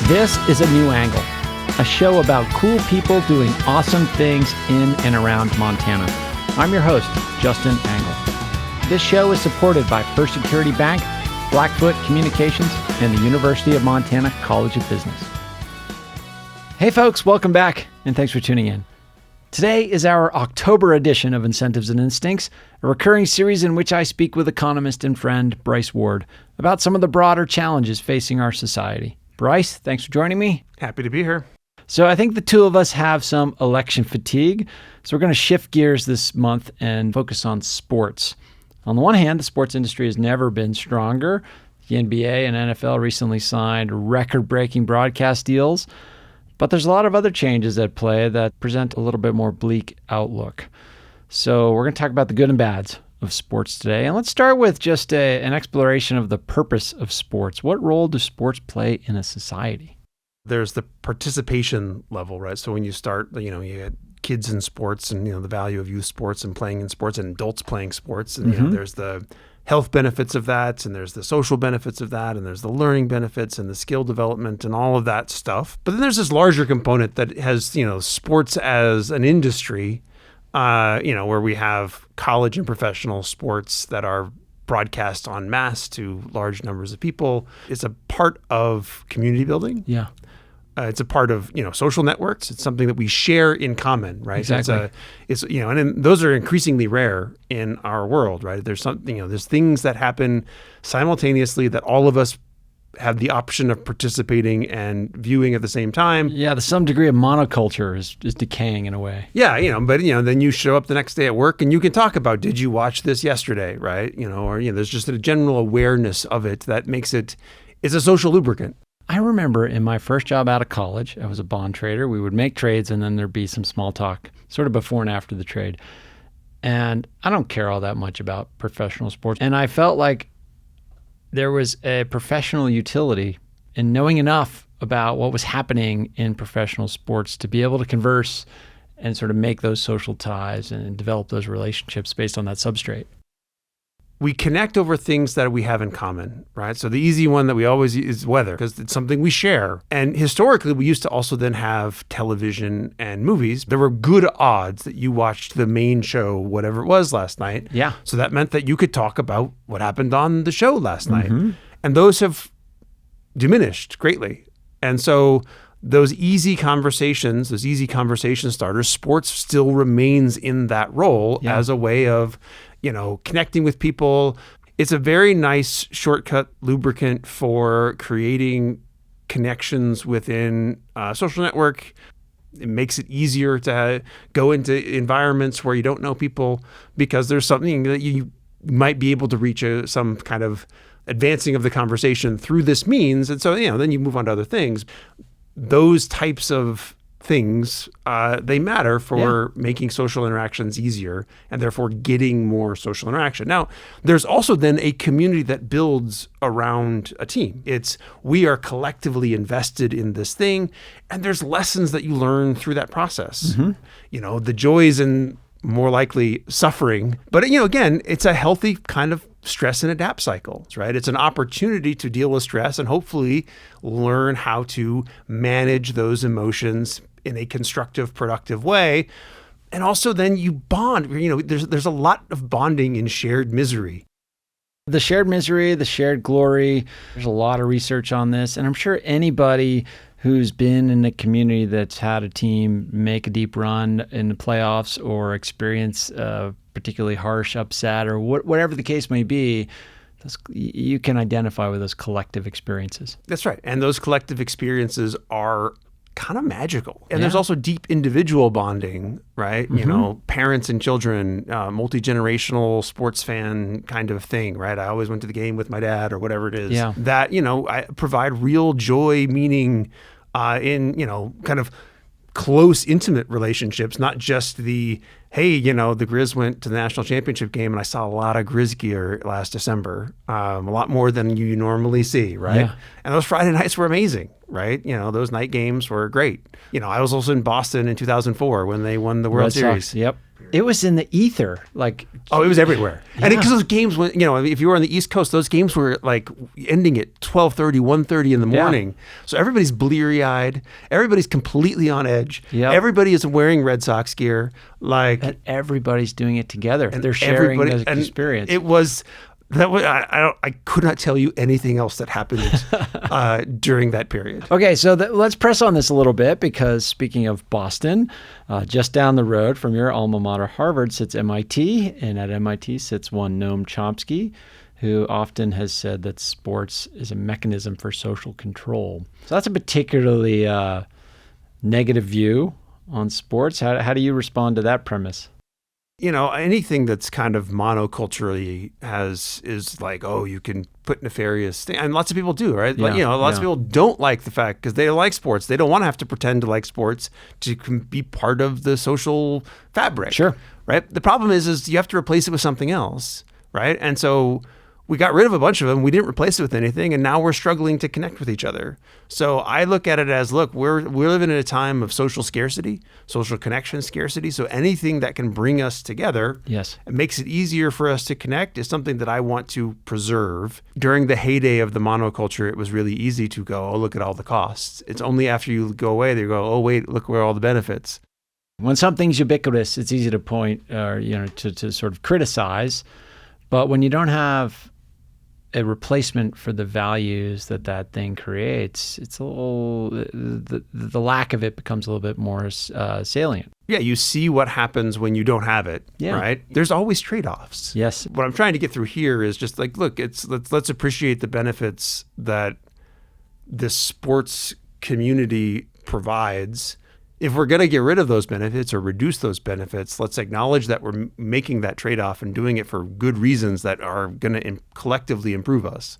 This is A New Angle, a show about cool people doing awesome things in and around Montana. I'm your host, Justin Angle. This show is supported by First Security Bank, Blackfoot Communications, and the University of Montana College of Business. Hey folks, welcome back, and thanks for tuning in. Today is our October edition of Incentives and Instincts, a recurring series in which I speak with economist and friend Bryce Ward about some of the broader challenges facing our society. Bryce, thanks for joining me. Happy to be here. So I think the two of us have some election fatigue, so we're going to shift gears this month and focus on sports. On the one hand, the sports industry has never been stronger. The NBA and NFL recently signed record-breaking broadcast deals. But there's a lot of other changes at play that present a little bit more bleak outlook. So we're going to talk about the good and bads of sports today. And let's start with just an exploration of the purpose of sports. What role do sports play in a society? There's the participation level, right? So when you start, you get kids in sports and, the value of youth sports and playing in sports and adults playing sports. And, there's the health benefits of that, and there's the social benefits of that, and there's the learning benefits and the skill development and all of that stuff. But then there's this larger component that has, sports as an industry, where we have college and professional sports that are broadcast en masse to large numbers of people. It's a part of community building. Yeah. It's a part of, social networks. It's something that we share in common, right? Exactly. And those are increasingly rare in our world, right? There's something, there's things that happen simultaneously that all of us have the option of participating and viewing at the same time. Yeah, some degree of monoculture is decaying in a way. Yeah, but then you show up the next day at work and you can talk about, did you watch this yesterday, right? There's just a general awareness of it that makes it's a social lubricant. I remember in my first job out of college, I was a bond trader. We would make trades and then there'd be some small talk sort of before and after the trade. And I don't care all that much about professional sports. And I felt like there was a professional utility in knowing enough about what was happening in professional sports to be able to converse and sort of make those social ties and develop those relationships based on that substrate. We connect over things that we have in common, right? So the easy one that we always use is weather, because it's something we share. And historically, we used to also then have television and movies. There were good odds that you watched the main show, whatever it was last night. Yeah. So that meant that you could talk about what happened on the show last night. And those have diminished greatly. And so those easy conversation starters, sports still remains in that role as a way of connecting with people. It's a very nice shortcut lubricant for creating connections within a social network. It makes it easier to go into environments where you don't know people because there's something that you might be able to reach some kind of advancing of the conversation through this means. And so, then you move on to other things. Those types of things, they matter for making social interactions easier and therefore getting more social interaction. Now, there's also then a community that builds around a team. We are collectively invested in this thing, and there's lessons that you learn through that process. The joys and more likely suffering. But, again, it's a healthy kind of stress and adapt cycle, right? It's an opportunity to deal with stress and hopefully learn how to manage those emotions in a constructive, productive way. And also then you bond. There's a lot of bonding in shared misery. The shared misery, the shared glory, there's a lot of research on this. And I'm sure anybody who's been in a community that's had a team make a deep run in the playoffs or experience a particularly harsh upset or whatever the case may be, you can identify with those collective experiences. That's right. And those collective experiences are kind of magical. And there's also deep individual bonding, right? Parents and children, multi-generational sports fan kind of thing, right? I always went to the game with my dad or whatever it is. Yeah. That, I provide real joy, meaning in, kind of close, intimate relationships, not just the, hey, the Grizz went to the national championship game and I saw a lot of Grizz gear last December, a lot more than you normally see, right? Yeah. And those Friday nights were amazing, right? Those night games were great. I was also in Boston in 2004 when they won the World Series. Yep. It was in the ether. Like, oh, it was everywhere. Yeah. And because those games, if you were on the East Coast, those games were like ending at 12:30, 1:30 in the morning. So everybody's bleary-eyed. Everybody's completely on edge. Yep. Everybody is wearing Red Sox gear. And everybody's doing it together. And they're sharing the experience. It was... I could not tell you anything else that happened during that period. Okay, so let's press on this a little bit, because speaking of Boston, just down the road from your alma mater, Harvard, sits MIT, and at MIT sits one Noam Chomsky, who often has said that sports is a mechanism for social control. So that's a particularly negative view on sports. How do you respond to that premise? Anything that's kind of monoculturally is like, oh, you can put nefarious things. And lots of people do, right? Yeah, Lots of people don't like the fact, because they like sports. They don't want to have to pretend to like sports to be part of the social fabric. Sure. Right? The problem is you have to replace it with something else, right? And so we got rid of a bunch of them. We didn't replace it with anything, and now we're struggling to connect with each other. So I look at it as, look, we're living in a time of social scarcity, social connection scarcity. So anything that can bring us together, yes, and makes it easier for us to connect, is something that I want to preserve. During the heyday of the monoculture, it was really easy to go, oh, look at all the costs. It's only after you go away that you go, oh, wait, look where all the benefits. When something's ubiquitous, it's easy to point, to sort of criticize. But when you don't have a replacement for the values that thing creates, it's a little, the lack of it becomes a little bit more salient. Yeah, you see what happens when you don't have it, right? There's always trade-offs. Yes. What I'm trying to get through here is just like, look, let's appreciate the benefits that this sports community provides. If we're going to get rid of those benefits or reduce those benefits, let's acknowledge that we're making that trade-off and doing it for good reasons that are going to collectively improve us.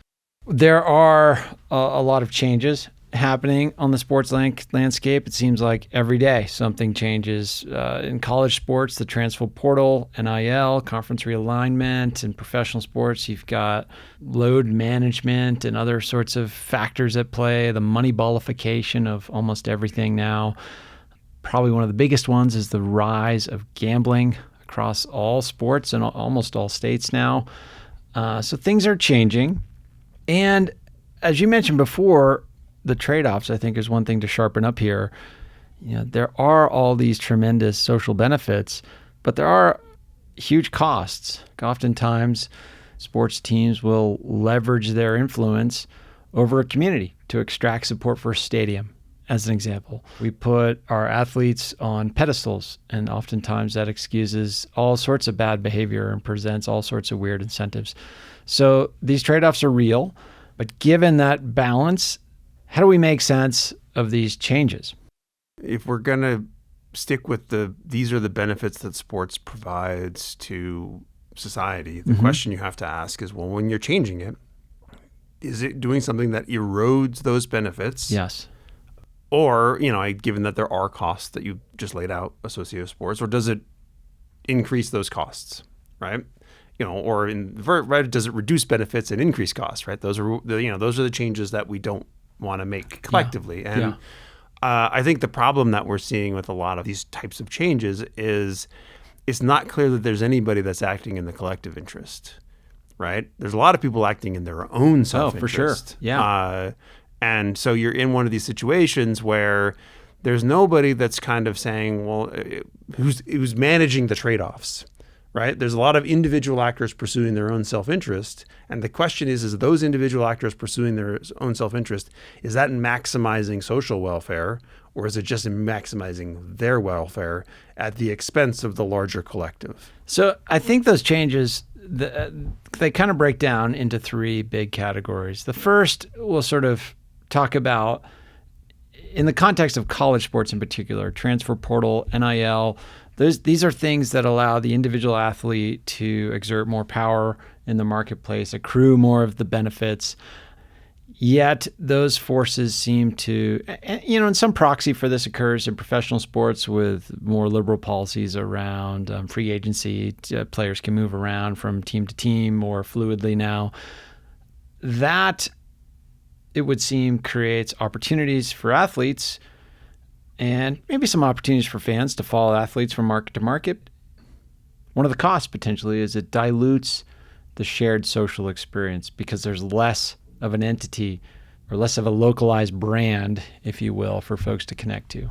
There are a lot of changes happening on the sports landscape. It seems like every day something changes. In college sports, the transfer portal, NIL, conference realignment. In professional sports, you've got load management and other sorts of factors at play, the money ballification of almost everything now. Probably one of the biggest ones is the rise of gambling across all sports and almost all states now. So things are changing. And as you mentioned before, the trade-offs, I think, is one thing to sharpen up here. There are all these tremendous social benefits, but there are huge costs. Oftentimes, sports teams will leverage their influence over a community to extract support for a stadium. As an example, we put our athletes on pedestals, and oftentimes that excuses all sorts of bad behavior and presents all sorts of weird incentives. So these trade-offs are real, but given that balance, how do we make sense of these changes? If we're going to stick with these are the benefits that sports provides to society, the question you have to ask is, well, when you're changing it, is it doing something that erodes those benefits? Yes. Or, given that there are costs that you just laid out associated with sports, or does it increase those costs, right? Or does it reduce benefits and increase costs, right? Those are the changes that we don't want to make collectively. And I think the problem that we're seeing with a lot of these types of changes is it's not clear that there's anybody that's acting in the collective interest, right? There's a lot of people acting in their own self-interest. Oh, for sure. Yeah. And so you're in one of these situations where there's nobody that's kind of saying, well, who's managing the trade-offs, right? There's a lot of individual actors pursuing their own self-interest. And the question is those individual actors pursuing their own self-interest, is that maximizing social welfare, or is it just maximizing their welfare at the expense of the larger collective? So I think those changes, they kind of break down into three big categories. The first, we'll sort of talk about in the context of college sports in particular, transfer portal, NIL. These are things that allow the individual athlete to exert more power in the marketplace, accrue more of the benefits. Yet those forces seem to, and some proxy for this occurs in professional sports with more liberal policies around free agency. Players can move around from team to team more fluidly now. That, it would seem, creates opportunities for athletes and maybe some opportunities for fans to follow athletes from market to market. One of the costs potentially is it dilutes the shared social experience because there's less of an entity or less of a localized brand, if you will, for folks to connect to.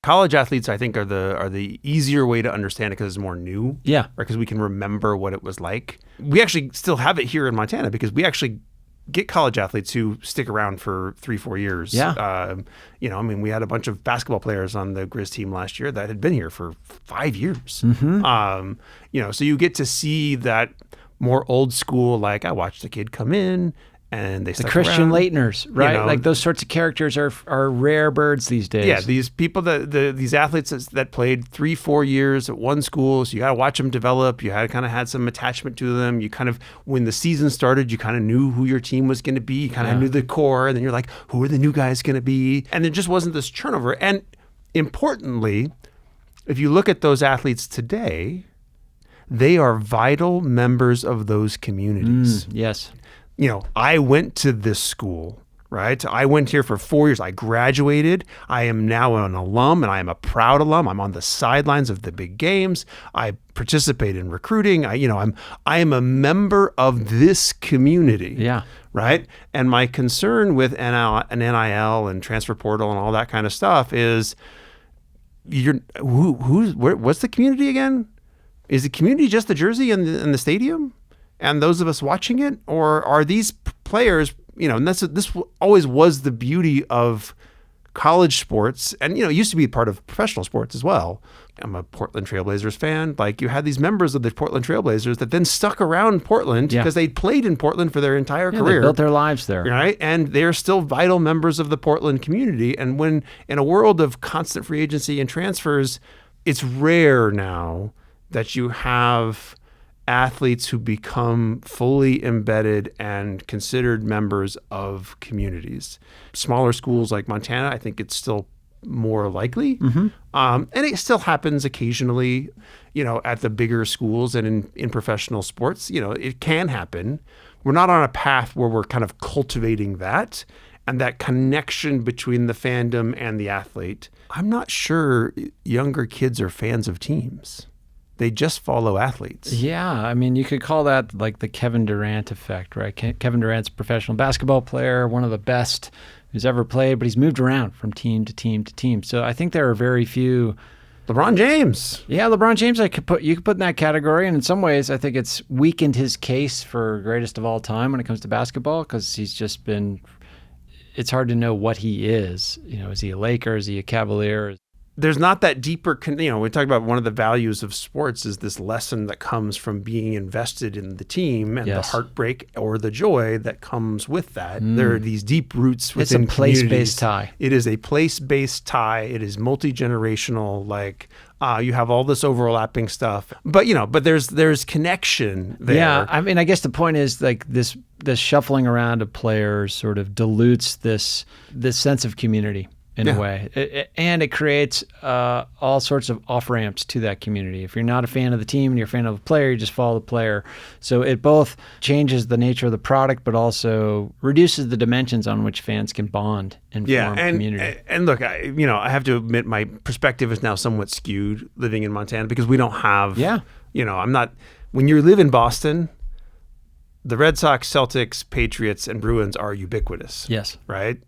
College athletes, I think, are the easier way to understand it because it's more new. Yeah. Right? Because we can remember what it was like. We actually still have it here in Montana because we actually get college athletes who stick around for 3-4 years. Yeah. We had a bunch of basketball players on the Grizz team last year that had been here for 5 years. So you get to see that more old school, like I watched the kid come in and they the Christian around. Leitners, right? Like those sorts of characters are rare birds these days. Yeah, these people these athletes that played 3-4 years at one school, so you got to watch them develop. You had some attachment to them. You kind of, when the season started, you kind of knew who your team was going to be. You kind of knew the core, and then you're like, who are the new guys going to be? And there just wasn't this turnover. And importantly, if you look at those athletes today, they are vital members of those communities. Yes. I went to this school, right? I went here for 4 years. I graduated. I am now an alum, and I am a proud alum. I'm on the sidelines of the big games. I participate in recruiting. I am a member of this community. Yeah. Right? And my concern with NIL and transfer portal and all that kind of stuff is, what's the community again? Is the community just the jersey and the stadium? And those of us watching it, or are these players, and this always was the beauty of college sports, and it used to be part of professional sports as well. I'm a Portland Trailblazers fan. Like, you had these members of the Portland Trailblazers that then stuck around Portland because they played in Portland for their entire career. They built their lives there. Right? And they're still vital members of the Portland community. And when in a world of constant free agency and transfers, it's rare now that you have athletes who become fully embedded and considered members of communities. Smaller schools like Montana, I think it's still more likely. And it still happens occasionally, at the bigger schools and in professional sports. It can happen. We're not on a path where we're kind of cultivating that and that connection between the fandom and the athlete. I'm not sure younger kids are fans of teams. They just follow athletes. Yeah. You could call that like the Kevin Durant effect, right? Kevin Durant's a professional basketball player, one of the best who's ever played, but he's moved around from team to team to team. So I think there are very few. LeBron James. Yeah, LeBron James, you could put in that category. And in some ways, I think it's weakened his case for greatest of all time when it comes to basketball, because he's just been, it's hard to know what he is. Is he a Laker? Is he a Cavalier? There's not that deeper, we talk about one of the values of sports is this lesson that comes from being invested in the team and the heartbreak or the joy that comes with that. There are these deep roots within It's a place-based tie. It is a place-based tie. It is multi-generational, you have all this overlapping stuff, but there's connection there. Yeah, I guess the point is this shuffling around of players sort of dilutes this sense of community in a way, and it creates all sorts of off ramps to that community. If you're not a fan of the team and you're a fan of a player, you just follow the player. So it both changes the nature of the product, but also reduces the dimensions on which fans can bond and form community. And look, I have to admit my perspective is now somewhat skewed living in Montana because we don't have. I'm not. When you live in Boston, the Red Sox, Celtics, Patriots, and Bruins are ubiquitous. Yes. Right.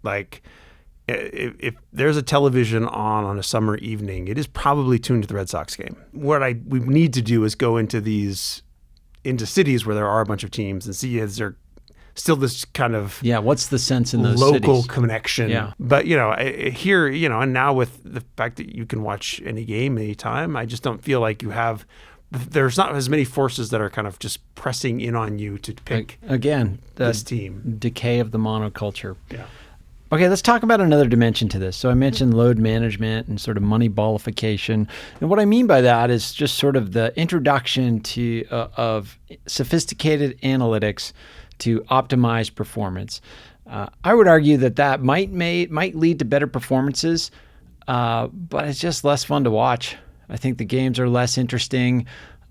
If there's a television on a summer evening, it is probably tuned to the Red Sox game. What we need to do is go into cities where there are a bunch of teams and see is there still this kind of what's the sense in those local cities? Connection. Yeah. But here, and now with the fact that you can watch any game anytime, I just don't feel like there's not as many forces that are kind of just pressing in on you to pick this team. Decay of the monoculture. Yeah. Okay, let's talk about another dimension to this. So I mentioned load management and sort of money ballification. And what I mean by that is just sort of the introduction of sophisticated analytics to optimize performance. I would argue that might lead to better performances, but it's just less fun to watch. I think the games are less interesting,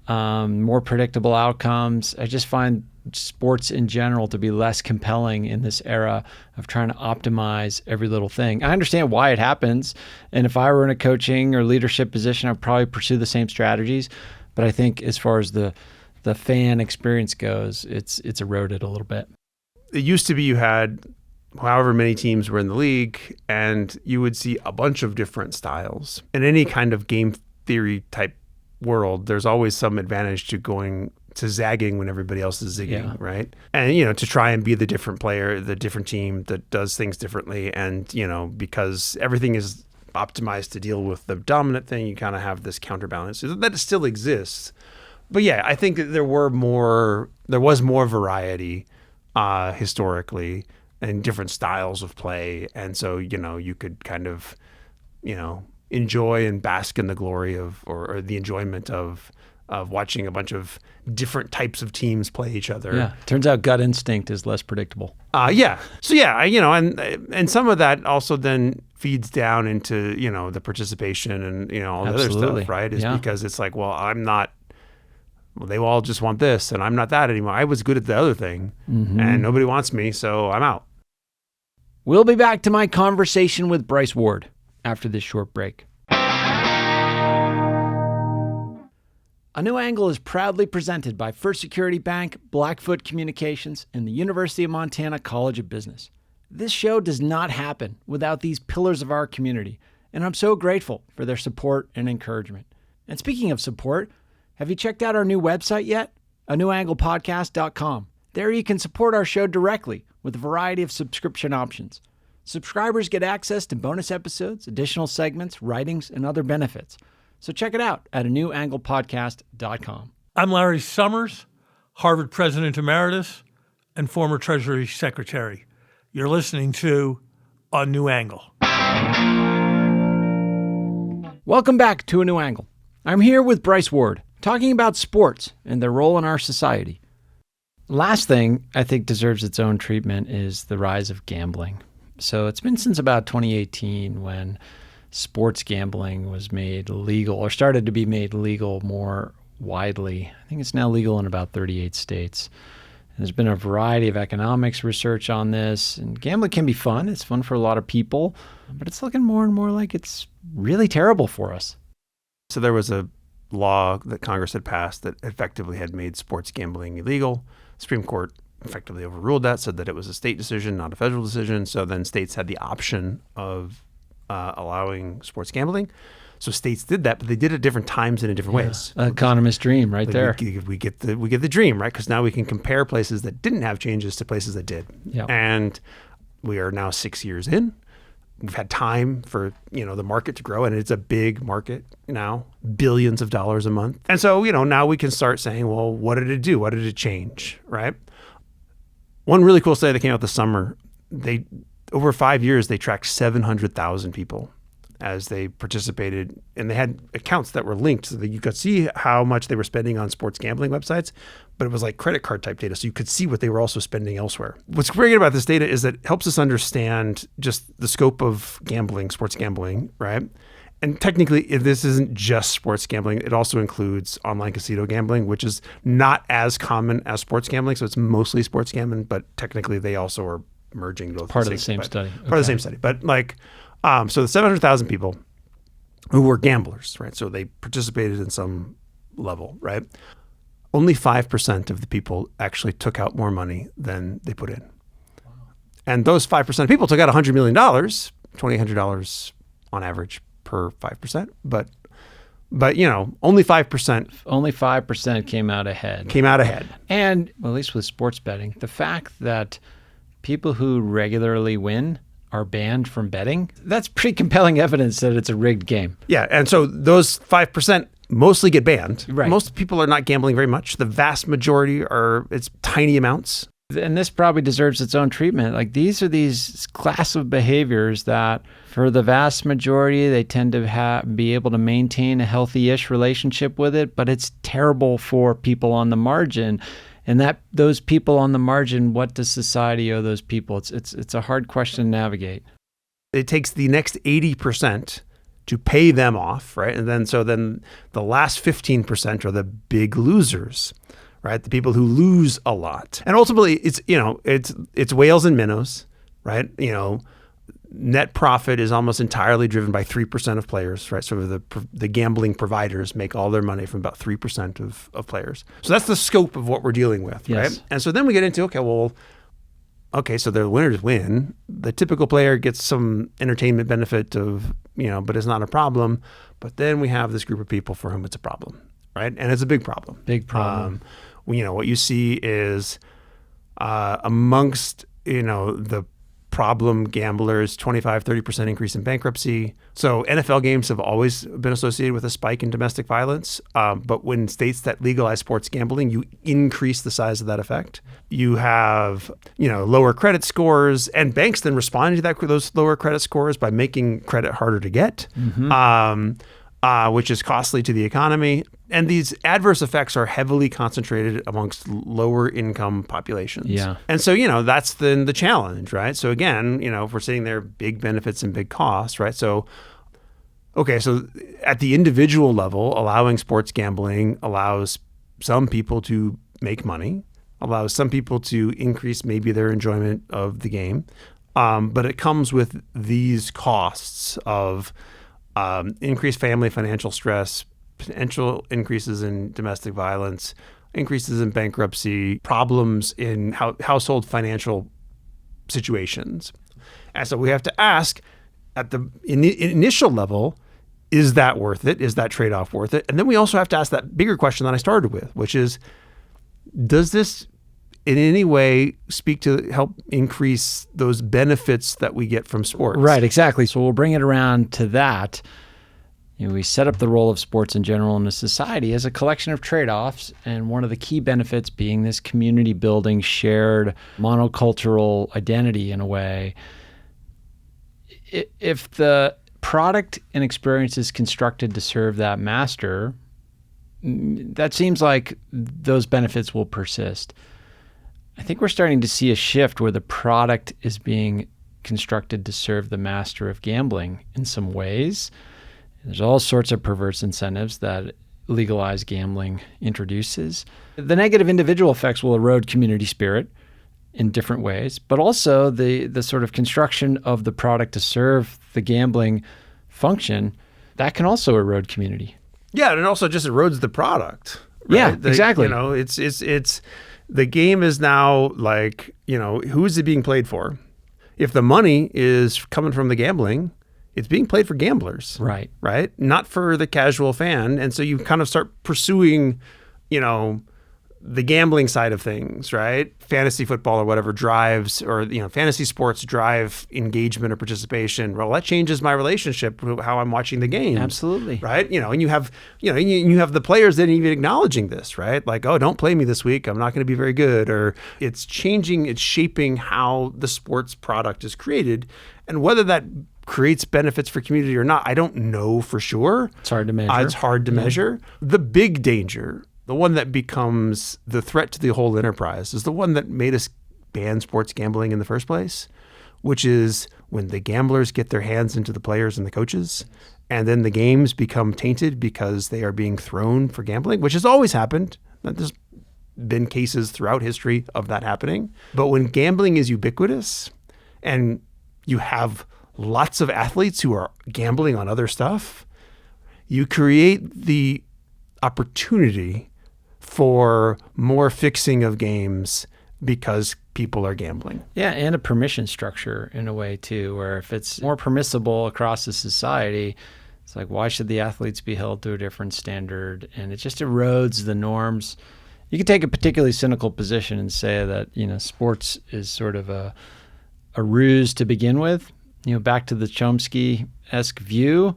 more predictable outcomes. I just find sports in general to be less compelling in this era of trying to optimize every little thing. I understand why it happens, and if I were in a coaching or leadership position, I'd probably pursue the same strategies, But I think as far as the fan experience goes, it's eroded a little bit. It used to be you had however many teams were in the league, and you would see a bunch of different styles. In any kind of game theory type world, there's always some advantage to going to zagging when everybody else is zigging, right? And, to try and be the different player, the different team that does things differently. And, because everything is optimized to deal with the dominant thing, you kind of have this counterbalance. So that still exists. But yeah, I think that there was more variety historically and different styles of play. And so, you could kind of, enjoy and bask in the glory of, or the enjoyment of watching a bunch of different types of teams play each other. Yeah. Turns out gut instinct is less predictable. Yeah. So yeah, and some of that also then feeds down into, the participation and, all the other stuff, right? Is because it's like, they all just want this and I'm not that anymore. I was good at the other thing and nobody wants me, so I'm out. We'll be back to my conversation with Bryce Ward after this short break. A New Angle is proudly presented by First Security Bank, Blackfoot Communications, and the University of Montana College of Business. This show does not happen without these pillars of our community, and I'm so grateful for their support and encouragement. And speaking of support, have you checked out our new website yet? anewanglepodcast.com. There you can support our show directly with a variety of subscription options. Subscribers get access to bonus episodes, additional segments, writings, and other benefits. So check it out at anewanglepodcast.com. I'm Larry Summers, Harvard President Emeritus and former Treasury Secretary. You're listening to A New Angle. Welcome back to A New Angle. I'm here with Bryce Ward, talking about sports and their role in our society. Last thing I think deserves its own treatment is the rise of gambling. So it's been since about 2018 when sports gambling was made legal or started to be made legal more widely. I think it's now legal in about 38 states. And there's been a variety of economics research on this, and gambling can be fun. It's fun for a lot of people, but it's looking more and more like it's really terrible for us. So there was a law that Congress had passed that effectively had made sports gambling illegal. Supreme Court effectively overruled that, said that it was a state decision, not a federal decision. So then states had the option of allowing sports gambling. So states did that, but they did it at different times and in different ways. Economist dream right there. We get the dream, right? Because now we can compare places that didn't have changes to places that did. Yep. And we are now 6 years in. We've had time for, the market to grow, and it's a big market now, billions of dollars a month. And so, now we can start saying, well, what did it do? What did it change, right? One really cool study that came out this summer, over 5 years, they tracked 700,000 people as they participated, and they had accounts that were linked so that you could see how much they were spending on sports gambling websites, but it was like credit card type data, so you could see what they were also spending elsewhere. What's great about this data is that it helps us understand just the scope of gambling, sports gambling, right? And technically, this isn't just sports gambling. It also includes online casino gambling, which is not as common as sports gambling, so it's mostly sports gambling, but technically they also are merging both. Part of the same study. Part of the same study. But so the 700,000 people who were gamblers, right? So they participated in some level, right? Only 5% of the people actually took out more money than they put in. Wow. And those 5% of people took out $100 million, $2,800 on average per 5%. But only 5%. Only 5% came out ahead. And at least with sports betting, the fact that people who regularly win are banned from betting, that's pretty compelling evidence that it's a rigged game. Yeah, and so those 5% mostly get banned. Right. Most people are not gambling very much. The vast majority it's tiny amounts. And this probably deserves its own treatment. Like these class of behaviors that for the vast majority, they tend to be able to maintain a healthy-ish relationship with it, but it's terrible for people on the margin. And that those people on the margin, what does society owe those people? It's a hard question to navigate. It takes the next 80% to pay them off, right? And then the last 15% are the big losers, right? The people who lose a lot. And ultimately, it's whales and minnows, right? net profit is almost entirely driven by 3% of players, right? So the gambling providers make all their money from about 3% of players. So that's the scope of what we're dealing with, right? And so then we get into, so the winners win. The typical player gets some entertainment benefit of, but it's not a problem. But then we have this group of people for whom it's a problem, right? And it's a big problem. Big problem. What you see is amongst, the problem gamblers, 25-30% increase in bankruptcy. So NFL games have always been associated with a spike in domestic violence. But when states that legalize sports gambling, you increase the size of that effect. You have, lower credit scores, and banks then respond to those lower credit scores by making credit harder to get, which is costly to the economy. And these adverse effects are heavily concentrated amongst lower income populations. Yeah. And so, that's then the challenge, right? So again, if we're sitting there, big benefits and big costs, right? So at the individual level, allowing sports gambling allows some people to make money, allows some people to increase maybe their enjoyment of the game. But it comes with these costs of increased family financial stress, potential increases in domestic violence, increases in bankruptcy, problems in household financial situations. And so we have to ask at the initial level, is that worth it? Is that trade-off worth it? And then we also have to ask that bigger question that I started with, which is, does this in any way speak to help increase those benefits that we get from sports? Right, exactly. So we'll bring it around to that. We set up the role of sports in general in a society as a collection of trade-offs, and one of the key benefits being this community building, shared monocultural identity in a way. If the product and experience is constructed to serve that master, that seems like those benefits will persist. I think we're starting to see a shift where the product is being constructed to serve the master of gambling in some ways. There's all sorts of perverse incentives that legalized gambling introduces. The negative individual effects will erode community spirit in different ways, but also the sort of construction of the product to serve the gambling function, that can also erode community. Yeah, and it also just erodes the product. Right? Yeah, exactly. It's the game is now like, who is it being played for? If the money is coming from the gambling, it's being played for gamblers. Right. Right? Not for the casual fan. And so you kind of start pursuing, the gambling side of things, right? Fantasy football or whatever drives, or, fantasy sports drive engagement or participation. Well, that changes my relationship with how I'm watching the game. Absolutely. Right? And you have, you have the players that even acknowledging this, right? Like, oh, don't play me this week. I'm not going to be very good. Or it's changing, it's shaping how the sports product is created. And whether that creates benefits for community or not, I don't know for sure. It's hard to measure. It's hard to measure. The big danger, the one that becomes the threat to the whole enterprise, is the one that made us ban sports gambling in the first place, which is when the gamblers get their hands into the players and the coaches, and then the games become tainted because they are being thrown for gambling, which has always happened. There's been cases throughout history of that happening. But when gambling is ubiquitous and you have lots of athletes who are gambling on other stuff, you create the opportunity for more fixing of games because people are gambling. Yeah, and a permission structure in a way too, where if it's more permissible across the society, it's like, why should the athletes be held to a different standard? And it just erodes the norms. You can take a particularly cynical position and say that, sports is sort of a ruse to begin with, back to the Chomsky-esque view.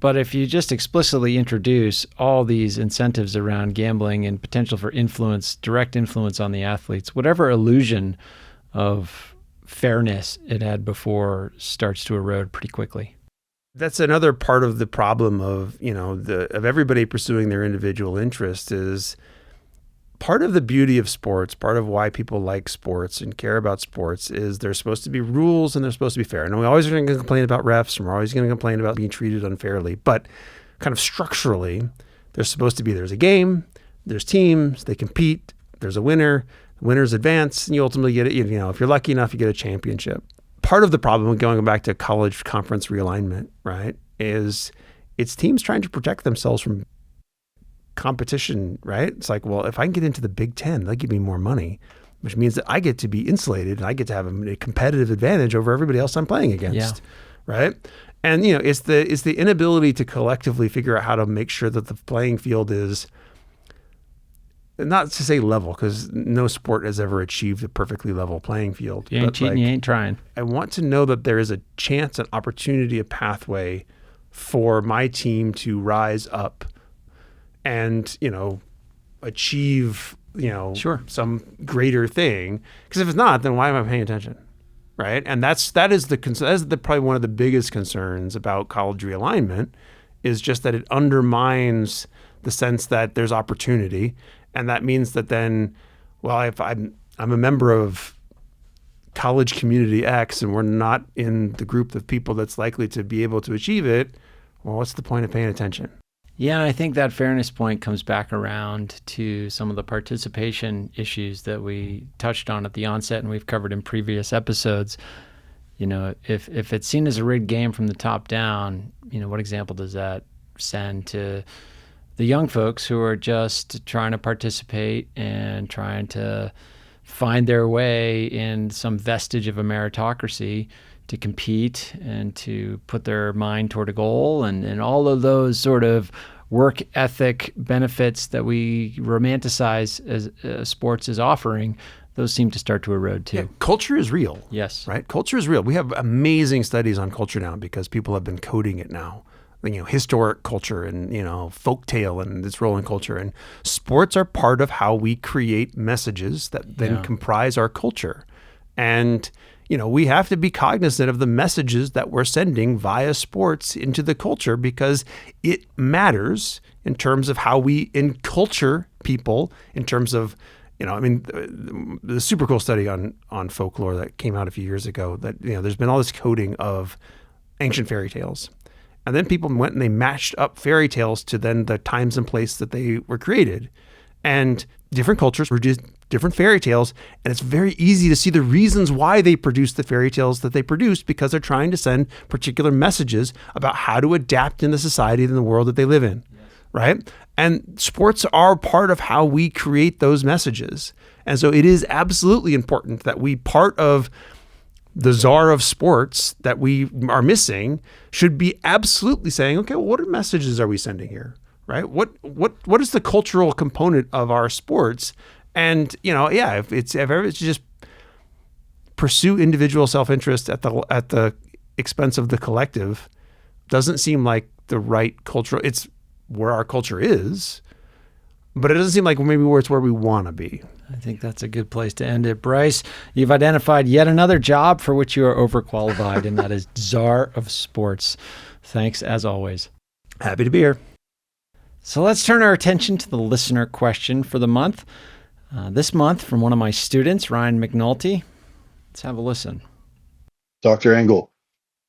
But if you just explicitly introduce all these incentives around gambling and potential for influence, direct influence on the athletes, whatever illusion of fairness it had before starts to erode pretty quickly. That's another part of the problem of, of everybody pursuing their individual interest. Is part of the beauty of sports, part of why people like sports and care about sports, is there's supposed to be rules and they're supposed to be fair. And we always are going to complain about refs, and we're always going to complain about being treated unfairly. But kind of structurally, there's a game, there's teams, they compete, there's a winner, winners advance, and you ultimately get it. If you're lucky enough, you get a championship. part of the problem, going back to college conference realignment, right, is it's teams trying to protect themselves from competition, right? It's like, well, if I can get into the Big Ten, they'll give me more money, which means that I get to be insulated and I get to have a competitive advantage over everybody else I'm playing against, right? And it's the inability to collectively figure out how to make sure that the playing field is, not to say level, because no sport has ever achieved a perfectly level playing field. You ain't cheating, you ain't trying. I want to know that there is a chance, an opportunity, a pathway for my team to rise up and, achieve, some greater thing. Because if it's not, then why am I paying attention? Right. And that is probably one of the biggest concerns about college realignment, is just that it undermines the sense that there's opportunity. And that means that then, well, if I'm a member of college community X and we're not in the group of people that's likely to be able to achieve it, well, what's the point of paying attention? Yeah, and I think that fairness point comes back around to some of the participation issues that we touched on at the onset and we've covered in previous episodes. If it's seen as a rigged game from the top down, what example does that send to the young folks who are just trying to participate and trying to find their way in some vestige of a meritocracy to compete and to put their mind toward a goal, and all of those sort of work ethic benefits that we romanticize as sports is offering, those seem to start to erode too. Yeah, culture is real. Yes. Right? Culture is real. We have amazing studies on culture now because people have been coding it now. Historic culture and, folktale and its role in culture. And sports are part of how we create messages that then comprise our culture. And we have to be cognizant of the messages that we're sending via sports into the culture, because it matters in terms of how we enculture people, in terms of, the super cool study on folklore that came out a few years ago, that, there's been all this coding of ancient fairy tales. And then people went and they matched up fairy tales to then the times and place that they were created. And different cultures produced different fairy tales, and it's very easy to see the reasons why they produced the fairy tales that they produced, because they're trying to send particular messages about how to adapt in the society and the world that they live in, right? And sports are part of how we create those messages. And so it is absolutely important that we, part of the czar of sports that we are missing, should be absolutely saying, okay, well, what messages are we sending here? Right? What is the cultural component of our sports? And if ever it's just pursue individual self-interest at the expense of the collective, doesn't seem like the right cultural. It's where our culture is, but it doesn't seem like maybe it's where we want to be. I think that's a good place to end it. Bryce, you've identified yet another job for which you are overqualified, and that is czar of sports. Thanks as always. Happy to be here. So let's turn our attention to the listener question for the month. This month from one of my students, Ryan McNulty. Let's have a listen. Dr. Engel,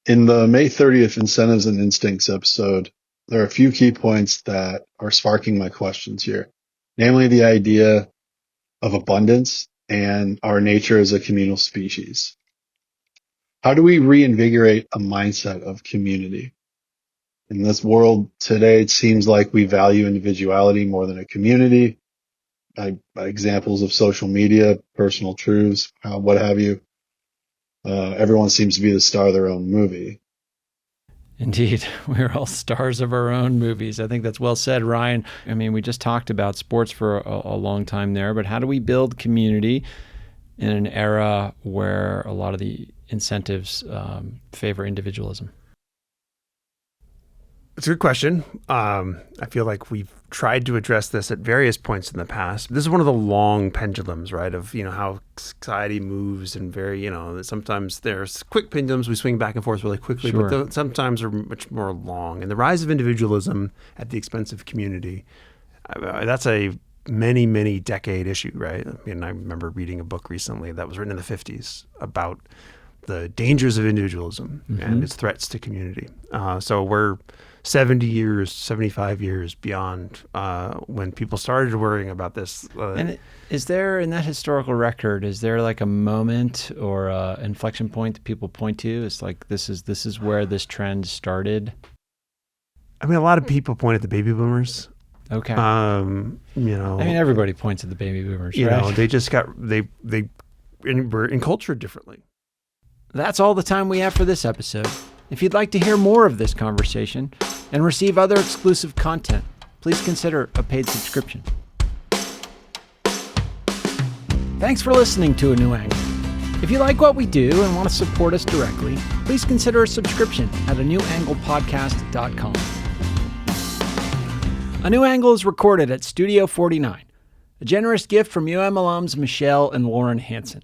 in the May 30th Incentives and Instincts episode, there are a few key points that are sparking my questions here, namely the idea of abundance and our nature as a communal species. How do we reinvigorate a mindset of community? In this world today, it seems like we value individuality more than a community. By examples of social media, personal truths, what have you. Everyone seems to be the star of their own movie. Indeed. We're all stars of our own movies. I think that's well said, Ryan. I mean, we just talked about sports for a long time there, but how do we build community in an era where a lot of the incentives favor individualism? It's a good question. I feel like we've tried to address this at various points in the past. This is one of the long pendulums, right, of, how society moves, and sometimes there's quick pendulums. We swing back and forth really quickly, Sure. but sometimes are much more long. And the rise of individualism at the expense of community, that's a many, many decade issue, right? I mean, I remember reading a book recently that was written in the 50s about the dangers of individualism and its threats to community. So we're 70 years, 75 years beyond when people started worrying about this. And is there, in that historical record, is there like a moment or a inflection point that people point to? It's like, this is where this trend started. I mean, a lot of people point at the baby boomers. Okay. Everybody points at the baby boomers, You right? know, they just got, they were encultured differently. That's all the time we have for this episode. If you'd like to hear more of this conversation and receive other exclusive content, please consider a paid subscription. Thanks for listening to A New Angle. If you like what we do and want to support us directly, please consider a subscription at anewanglepodcast.com. A New Angle is recorded at Studio 49, a generous gift from UM alums Michelle and Lauren Hansen.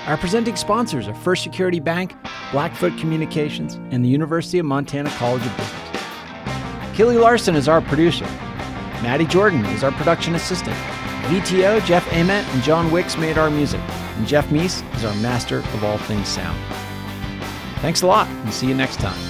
Our presenting sponsors are First Security Bank, Blackfoot Communications, and the University of Montana College of Business. Killy Larson is our producer. Maddie Jordan is our production assistant. VTO, Jeff Ament, and John Wicks made our music. And Jeff Meese is our master of all things sound. Thanks a lot, and see you next time.